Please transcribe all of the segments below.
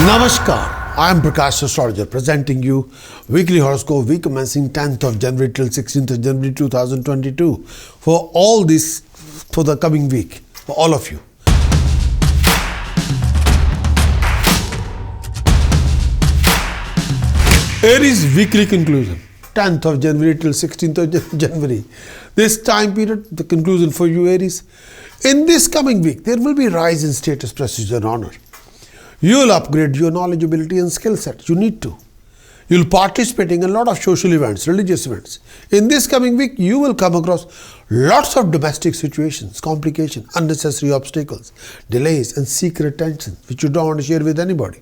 Namaskar, I am Prakash, Astrologer, presenting you weekly horoscope week commencing 10th of January till 16th of January 2022 for all this, for the coming week, for all of you. Aries weekly conclusion, 10th of January till 16th of January. This time period, the conclusion for you Aries. In this coming week, there will be a rise in status, prestige and honor. You will upgrade your knowledge, ability and skill set. You need to. You will participate in a lot of social events, religious events. In this coming week, you will come across lots of domestic situations, complications, unnecessary obstacles, delays and secret tensions which you don't want to share with anybody.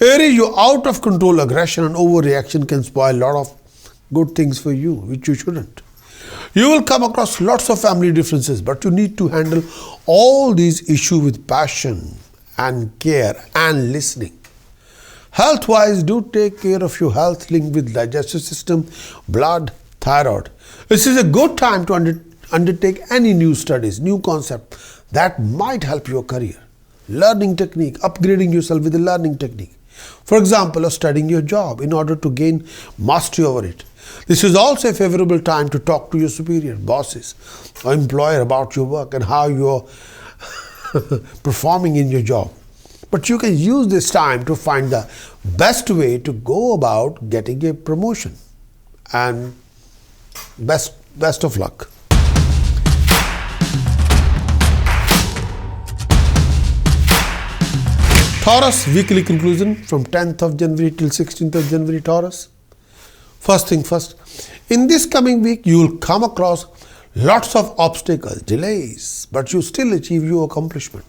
Aries, your out of control aggression and overreaction can spoil a lot of good things for you, which you shouldn't. You will come across lots of family differences, but you need to handle all these issues with passion and care and listening. Health-wise, do take care of your health linked with digestive system, blood, thyroid. This is a good time to undertake any new studies, new concept that might help your career. Learning technique, upgrading yourself with a learning technique. For example, studying your job in order to gain mastery over it. This is also a favorable time to talk to your superior, bosses or employer about your work and how you are performing in your job. But you can use this time to find the best way to go about getting a promotion. And best of luck. Taurus weekly conclusion from 10th of January till 16th of January, Taurus. First thing first, in this coming week, you will come across lots of obstacles, delays, but you still achieve your accomplishment.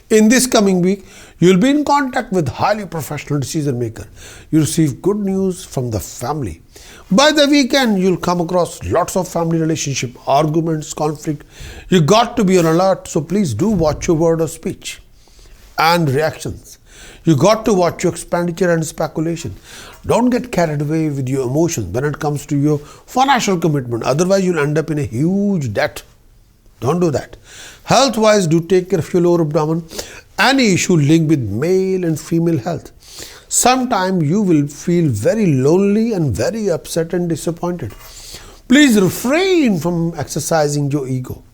In this coming week, you will be in contact with highly professional decision maker. You receive good news from the family. By the weekend, you will come across lots of family relationship, arguments, conflict. You got to be on alert, so please do watch your word of speech and reactions. You got to watch your expenditure and speculation. Don't get carried away with your emotions when it comes to your financial commitment. Otherwise, you'll end up in a huge debt. Don't do that. Health-wise, do take care of your lower abdomen. Any issue linked with male and female health. Sometimes you will feel very lonely and very upset and disappointed. Please refrain from exercising your ego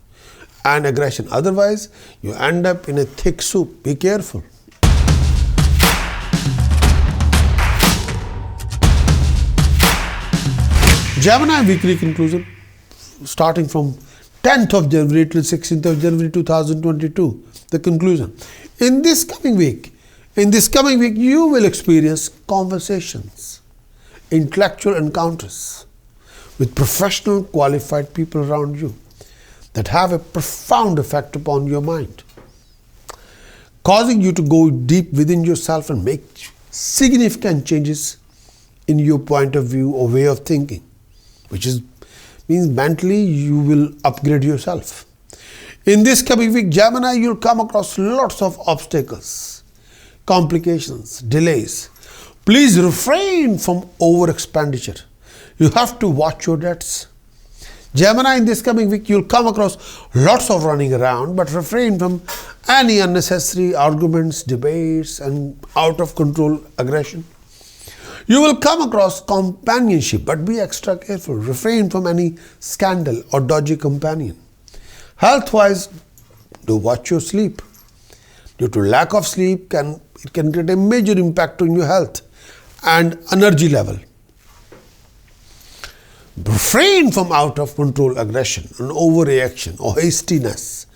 and aggression. Otherwise, you end up in a thick soup. Be careful. Gemini weekly conclusion, starting from 10th of January till 16th of January 2022, the conclusion. In this coming week, you will experience conversations, intellectual encounters with professional, qualified people around you that have a profound effect upon your mind, causing you to go deep within yourself and make significant changes in your point of view or way of thinking, which means mentally you will upgrade yourself. In this coming week, Gemini, you'll come across lots of obstacles, complications, delays. Please refrain from over expenditure. You have to watch your debts. Gemini, in this coming week, you'll come across lots of running around, but refrain from any unnecessary arguments, debates, and out of control aggression. You will come across companionship, but be extra careful. Refrain from any scandal or dodgy companion. Health-wise, do watch your sleep. Due to lack of sleep, it can create a major impact on your health and energy level. Refrain from out of control aggression and overreaction or hastiness.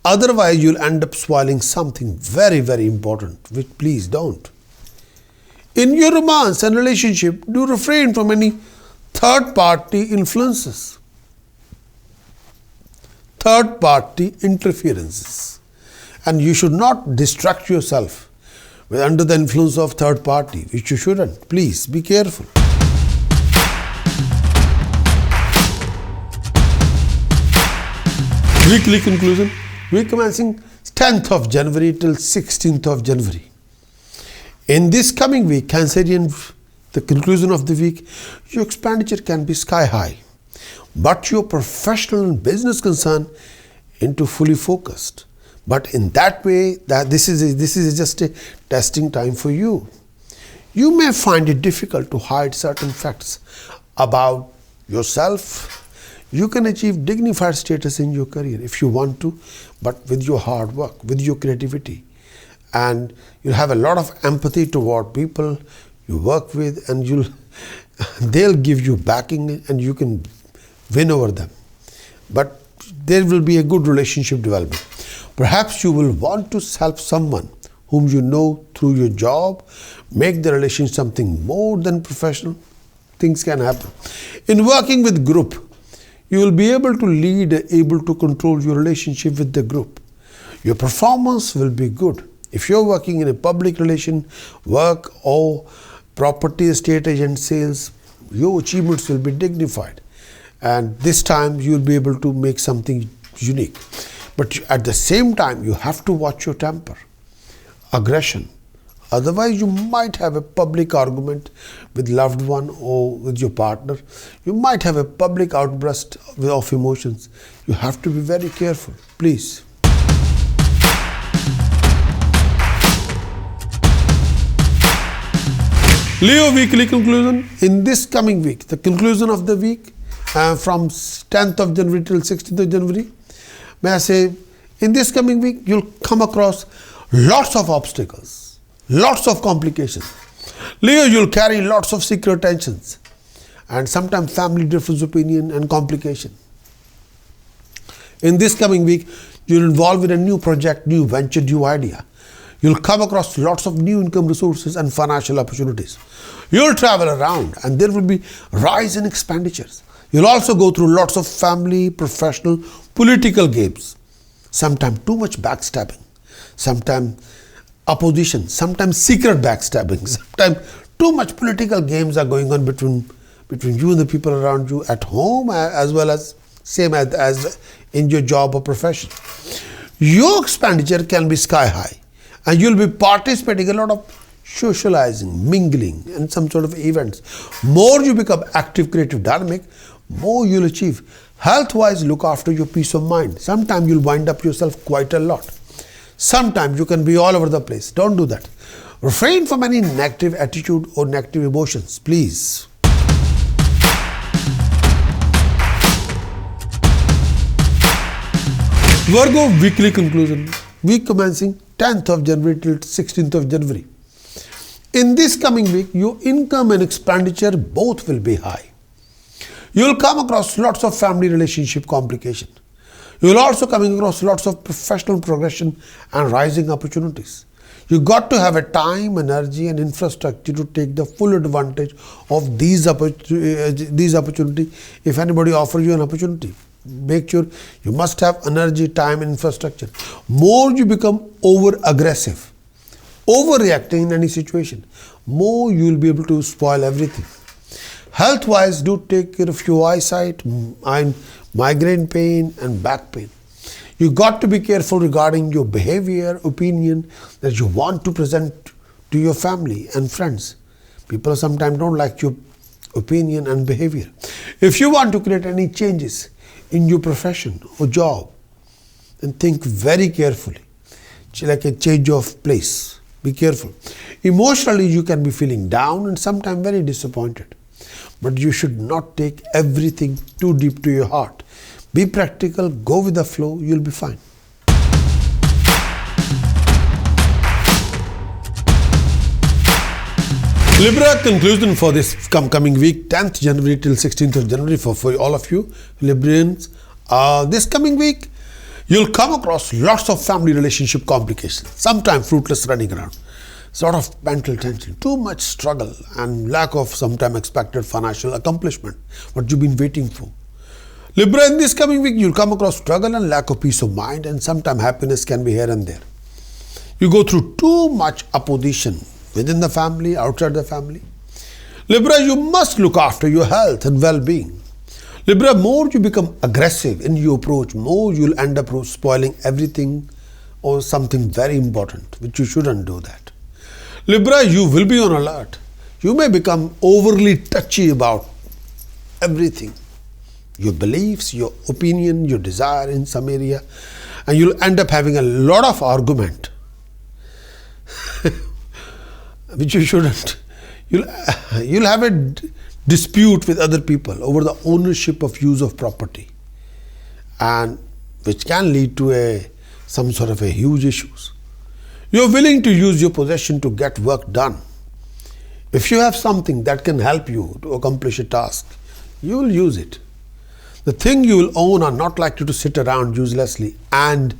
Otherwise, you'll end up spoiling something very, very important, which please don't. In your romance and relationship, do refrain from any third-party influences, third-party interferences. And you should not distract yourself with under the influence of third party, which you shouldn't. Please be careful. Weekly conclusion, week commencing 10th of January till 16th of January. In this coming week, Cancerian, the conclusion of the week, your expenditure can be sky high, but your professional and business concern into fully focused. But in that way, that this is just a testing time for you. You may find it difficult to hide certain facts about yourself. You can achieve dignified status in your career if you want to, but with your hard work, with your creativity. And you'll have a lot of empathy toward people you work with, and they'll give you backing and you can win over them. But there will be a good relationship development. Perhaps you will want to help someone whom you know through your job, make the relation something more than professional. Things can happen. In working with group, you will be able to lead, able to control your relationship with the group. Your performance will be good. If you're working in a public relation, work or property, estate agent, sales, your achievements will be dignified. And this time you'll be able to make something unique. But at the same time, you have to watch your temper, aggression. Otherwise, you might have a public argument with loved one or with your partner. You might have a public outburst of emotions. You have to be very careful, please. Leo weekly conclusion. In this coming week, the conclusion of the week from 10th of January till 16th of January, may I say, in this coming week, you'll come across lots of obstacles, lots of complications. Leo, you'll carry lots of secret tensions and sometimes family difference opinion and complication. In this coming week, you're involved in a new project, new venture, new idea. You'll come across lots of new income resources and financial opportunities. You'll travel around and there will be rise in expenditures. You'll also go through lots of family, professional, political games. Sometimes too much backstabbing, sometimes opposition, sometimes secret backstabbing, sometimes too much political games are going on between you and the people around you at home as well as same as in your job or profession. Your expenditure can be sky high and you'll be participating in a lot of socializing, mingling and some sort of events. More you become active, creative, dynamic, more you'll achieve. Health-wise, look after your peace of mind. Sometimes you'll wind up yourself quite a lot. Sometimes you can be all over the place. Don't do that. Refrain from any negative attitude or negative emotions, please. Virgo weekly conclusion. Week commencing 10th of January till 16th of January. In this coming week, your income and expenditure both will be high. You will come across lots of family relationship complication. You will also coming across lots of professional progression and rising opportunities. You got to have a time, energy and infrastructure to take the full advantage of these opportunities. If anybody offers you an opportunity, make sure you must have energy, time and infrastructure. More you become over aggressive, overreacting in any situation, more you will be able to spoil everything. Health-wise, do take care of your eyesight, migraine pain and back pain. You got to be careful regarding your behavior, opinion that you want to present to your family and friends. People sometimes don't like your opinion and behavior. If you want to create any changes in your profession or job, then think very carefully, like a change of place. Be careful. Emotionally, you can be feeling down and sometimes very disappointed. But you should not take everything too deep to your heart. Be practical, go with the flow, you'll be fine. Libra conclusion for this coming week, 10th January till 16th of January for all of you Librians. This coming week, you'll come across lots of family relationship complications, sometimes fruitless running around. Sort of mental tension, too much struggle and lack of sometime expected financial accomplishment, what you've been waiting for. Libra, in this coming week, you'll come across struggle and lack of peace of mind and sometimes happiness can be here and there. You go through too much opposition within the family, outside the family. Libra, you must look after your health and well-being. Libra, more you become aggressive in your approach, more you'll end up spoiling everything or something very important, which you shouldn't do that. Libra, you will be on alert. You may become overly touchy about everything. Your beliefs, your opinion, your desire in some area. and you'll end up having a lot of argument, which you shouldn't. You'll have a dispute with other people over the ownership of use of property, and which can lead to some sort of a huge issues. You're willing to use your possession to get work done. If you have something that can help you to accomplish a task, you will use it. The thing you will own are not likely to sit around uselessly and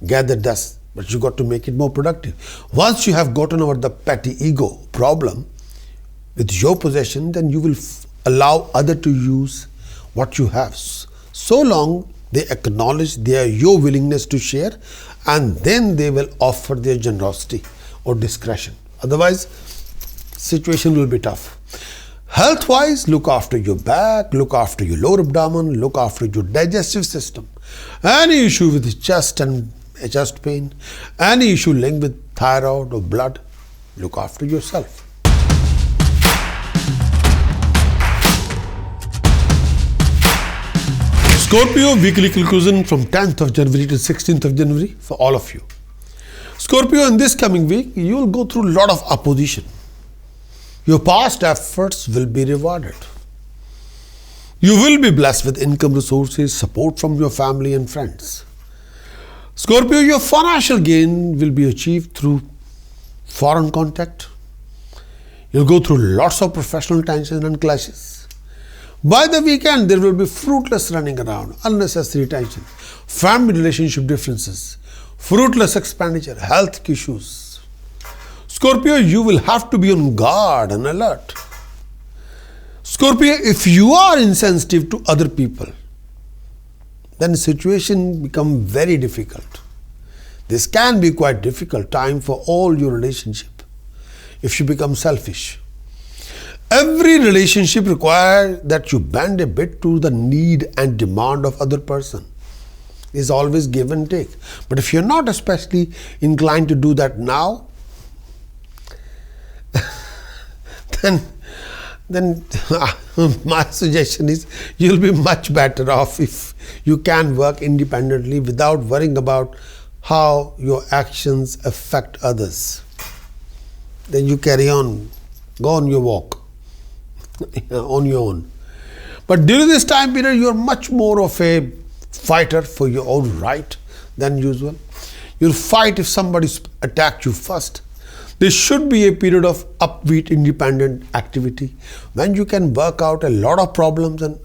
gather dust, but you got to make it more productive. Once you have gotten over the petty ego problem with your possession, then you will allow others to use what you have, so long they acknowledge your willingness to share, and then they will offer their generosity or discretion. Otherwise, situation will be tough. Health wise, look after your back, look after your lower abdomen, look after your digestive system. Any issue with chest and chest pain, any issue linked with thyroid or blood, look after yourself. Scorpio weekly conclusion from 10th of January to 16th of January for all of you. Scorpio, in this coming week, you will go through a lot of opposition. Your past efforts will be rewarded. You will be blessed with income resources, support from your family and friends. Scorpio, your financial gain will be achieved through foreign contact. You'll go through lots of professional tension and clashes. By the weekend, there will be fruitless running around, unnecessary tension, family relationship differences, fruitless expenditure, health issues. Scorpio, you will have to be on guard and alert. Scorpio, if you are insensitive to other people, then the situation becomes very difficult. This can be quite difficult time for all your relationship if you become selfish. Every relationship requires that you bend a bit to the need and demand of other person. It's always give and take. But if you're not especially inclined to do that now, then my suggestion is you'll be much better off if you can work independently without worrying about how your actions affect others. Then you carry on, go on your walk on your own. But during this time period, you are much more of a fighter for your own right than usual. You'll fight if somebody attacked you first. This should be a period of upbeat, independent activity when you can work out a lot of problems and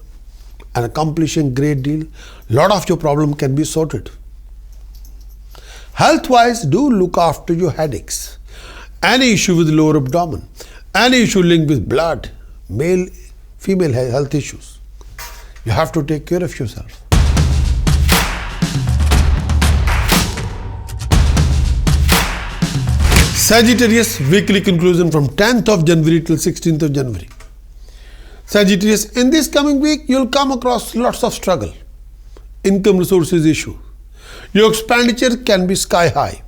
accomplish a great deal. A lot of your problem can be sorted. Health-wise, do look after your headaches. Any issue with lower abdomen, any issue linked with blood, male, female health issues, you have to take care of yourself. Sagittarius weekly conclusion from 10th of January till 16th of January. Sagittarius, in this coming week, you'll come across lots of struggle, income resources issue. Your expenditure can be sky high.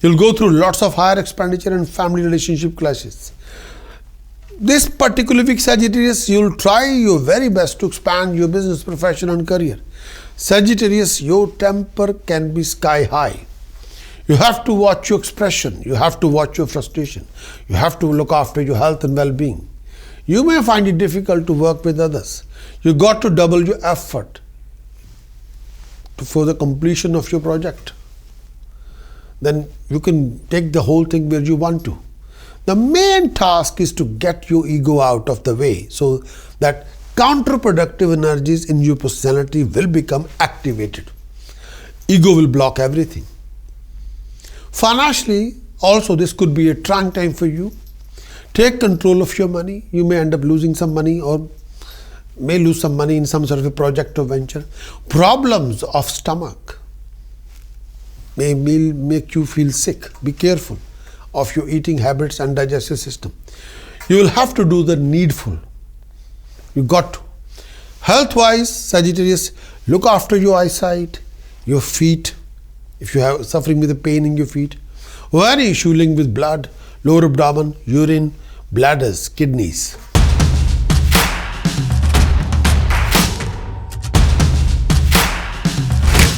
You'll go through lots of higher expenditure and family relationship clashes. This particular week, Sagittarius, you'll try your very best to expand your business, profession and career. Sagittarius, your temper can be sky high. You have to watch your expression. You have to watch your frustration. You have to look after your health and well-being. You may find it difficult to work with others. You got to double your effort for the completion of your project. Then you can take the whole thing where you want to. The main task is to get your ego out of the way so that counterproductive energies in your personality will become activated. Ego will block everything. Financially, also this could be a trying time for you. Take control of your money. You may end up losing some money or may lose some money in some sort of a project or venture. Problems of stomach may make you feel sick. Be careful of your eating habits and digestive system. You will have to do the needful. You got to. Health-wise, Sagittarius, look after your eyesight, your feet, if you have suffering with a pain in your feet, or any issue linked with blood, lower abdomen, urine, bladders, kidneys.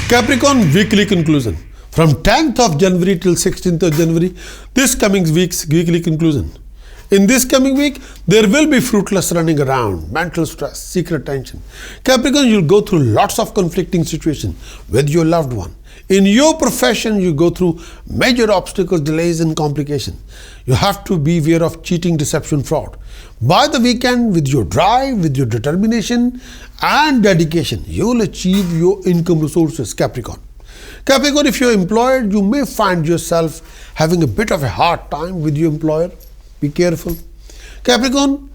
Capricorn weekly conclusion. From 10th of January till 16th of January, this coming week's weekly conclusion. In this coming week, there will be fruitless running around, mental stress, secret tension. Capricorn, you'll go through lots of conflicting situations with your loved one. In your profession, you go through major obstacles, delays and complications. You have to be aware of cheating, deception, fraud. By the weekend, with your drive, with your determination and dedication, you will achieve your income resources, Capricorn. Capricorn, if you're employed, you may find yourself having a bit of a hard time with your employer. Be careful. Capricorn,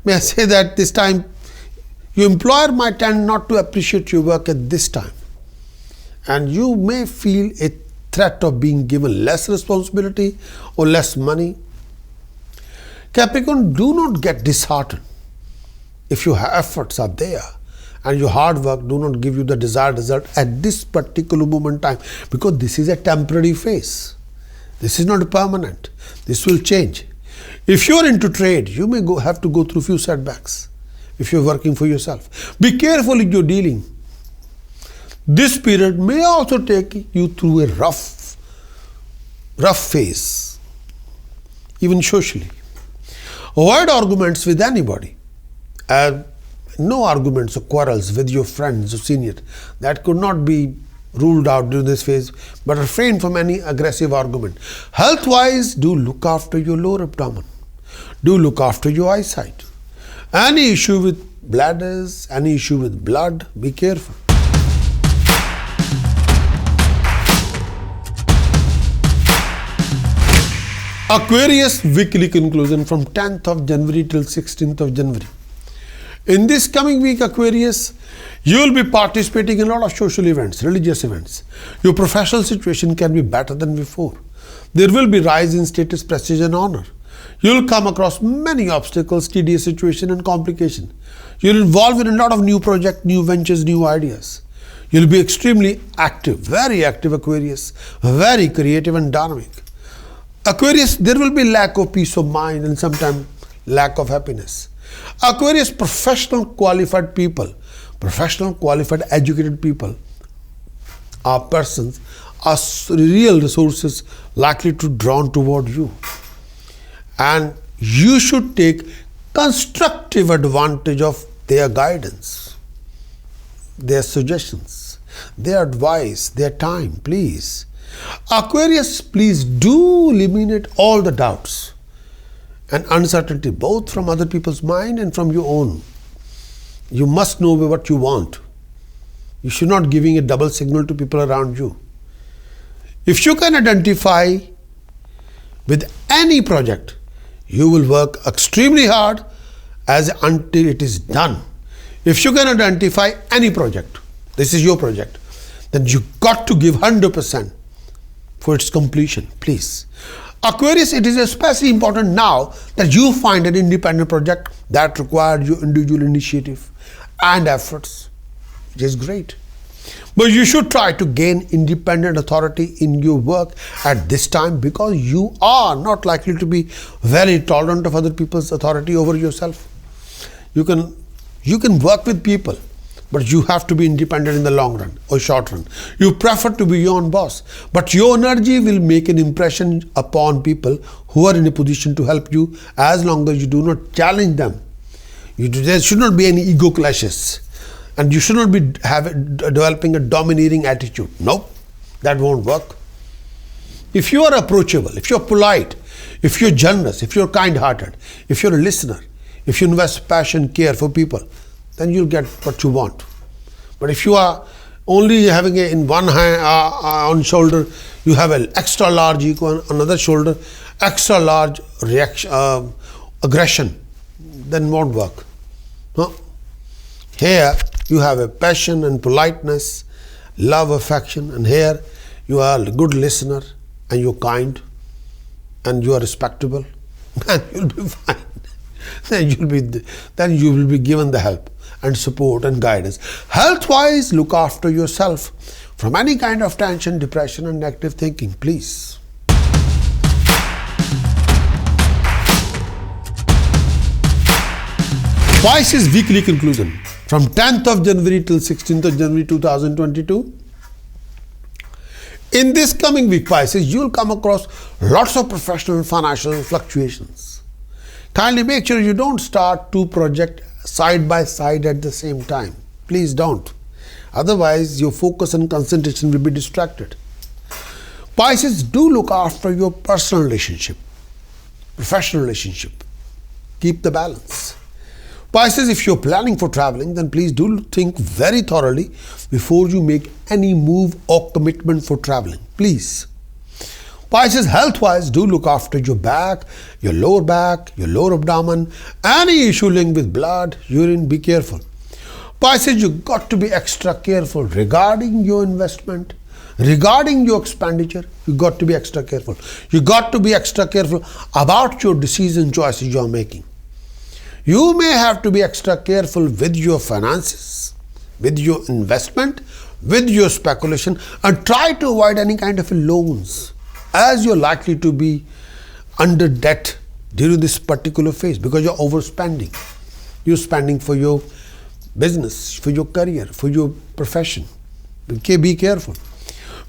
may I say that this time, your employer might tend not to appreciate your work at this time. And you may feel a threat of being given less responsibility or less money. Capricorn, do not get disheartened if your efforts are there and your hard work do not give you the desired result at this particular moment in time, because this is a temporary phase. This is not permanent. This will change. If you are into trade, you may have to go through few setbacks if you are working for yourself. Be careful in your dealing. This period may also take you through a rough phase, even socially. Avoid arguments with anybody. No arguments or quarrels with your friends or seniors. That could not be ruled out during this phase, but refrain from any aggressive argument. Health-wise, do look after your lower abdomen. Do look after your eyesight. Any issue with bladders, any issue with blood, be careful. Aquarius weekly conclusion from 10th of January till 16th of January. In this coming week, Aquarius, you will be participating in a lot of social events, religious events. Your professional situation can be better than before. There will be rise in status, prestige and honor. You will come across many obstacles, tedious situation and complication. You will involve in a lot of new projects, new ventures, new ideas. You will be extremely active, very active Aquarius, very creative and dynamic. Aquarius, there will be lack of peace of mind and sometimes lack of happiness. Aquarius, professional qualified people, professional qualified educated people are persons, are real resources likely to drawn toward you. And you should take constructive advantage of their guidance, their suggestions, their advice, their time, please. Aquarius, please do eliminate all the doubts and uncertainty, both from other people's mind and from your own. You must know what you want. You should not giving a double signal to people around you. If you can identify with any project, you will work extremely hard until it is done. If you can identify any project, this is your project, then you got to give 100% for its completion, please. Aquarius, it is especially important now that you find an independent project that requires your individual initiative and efforts, which is great. But you should try to gain independent authority in your work at this time, because you are not likely to be very tolerant of other people's authority over yourself. You can work with people, but you have to be independent in the long run or short run. You prefer to be your own boss, but your energy will make an impression upon people who are in a position to help you, as long as you do not challenge them. There should not be any ego clashes, and you should not be developing a domineering attitude. No, that won't work. If you are approachable, if you're polite, if you're generous, if you're kind-hearted, if you're a listener, if you invest passion, care for people, then you'll get what you want. But if you are only having in one hand, on shoulder, you have an extra large ego, on another shoulder, extra large reaction, aggression, then won't work. No? Here you have a passion and politeness, love, affection, and here you are a good listener and you're kind and you are respectable, and you'll be fine. Then you will be given the help and support and guidance. Health-wise, look after yourself from any kind of tension, depression and negative thinking, please. Pisces weekly conclusion from 10th of January till 16th of January 2022. In this coming week, Pisces, you will come across lots of professional and financial fluctuations. Kindly make sure you don't start two projects side by side at the same time. Please don't. Otherwise, your focus and concentration will be distracted. Pisces, do look after your personal relationship, professional relationship. Keep the balance. Pisces, if you're planning for traveling, then please do think very thoroughly before you make any move or commitment for traveling. Please. Pisces, health-wise, do look after your back, your lower abdomen, any issue linked with blood, urine, be careful. Pisces, you've got to be extra careful regarding your investment, regarding your expenditure. You've got to be extra careful. You've got to be extra careful about your decision choices you're making. You may have to be extra careful with your finances, with your investment, with your speculation, and try to avoid any kind of loans, as you're likely to be under debt during this particular phase because you're overspending. You're spending for your business, for your career, for your profession. Okay, be careful.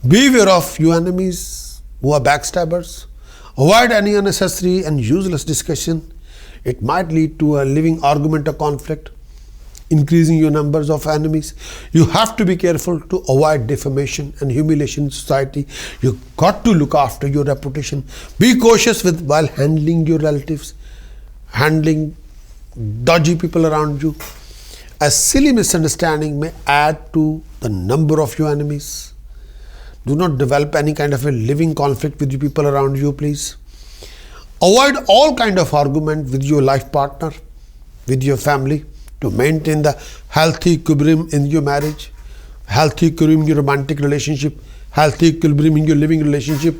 Beware of your enemies who are backstabbers. Avoid any unnecessary and useless discussion. It might lead to a living argument or conflict, increasing your numbers of enemies. You have to be careful to avoid defamation and humiliation in society. You've got to look after your reputation. Be cautious while handling your relatives, handling dodgy people around you. A silly misunderstanding may add to the number of your enemies. Do not develop any kind of a living conflict with the people around you, please. Avoid all kind of argument with your life partner, with your family, to maintain the healthy equilibrium in your marriage, healthy equilibrium in your romantic relationship, healthy equilibrium in your living relationship.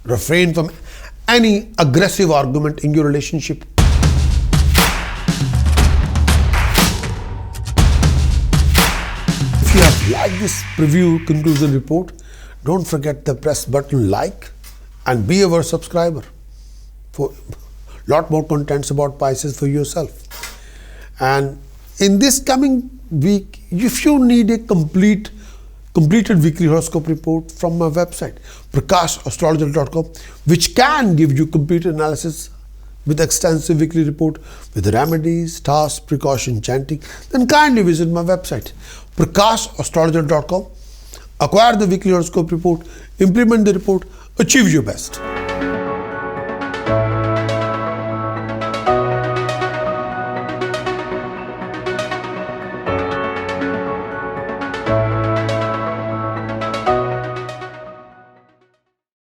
Refrain from any aggressive argument in your relationship. If you have liked this preview conclusion report, don't forget the press button like and be our subscriber for a lot more contents about Pisces for yourself. And in this coming week, if you need a completed weekly horoscope report from my website, Prakash, astrologer.com, which can give you complete analysis with extensive weekly report with remedies, tasks, precaution, chanting, then kindly visit my website, Prakash, astrologer.com. Acquire the weekly horoscope report, implement the report, achieve your best.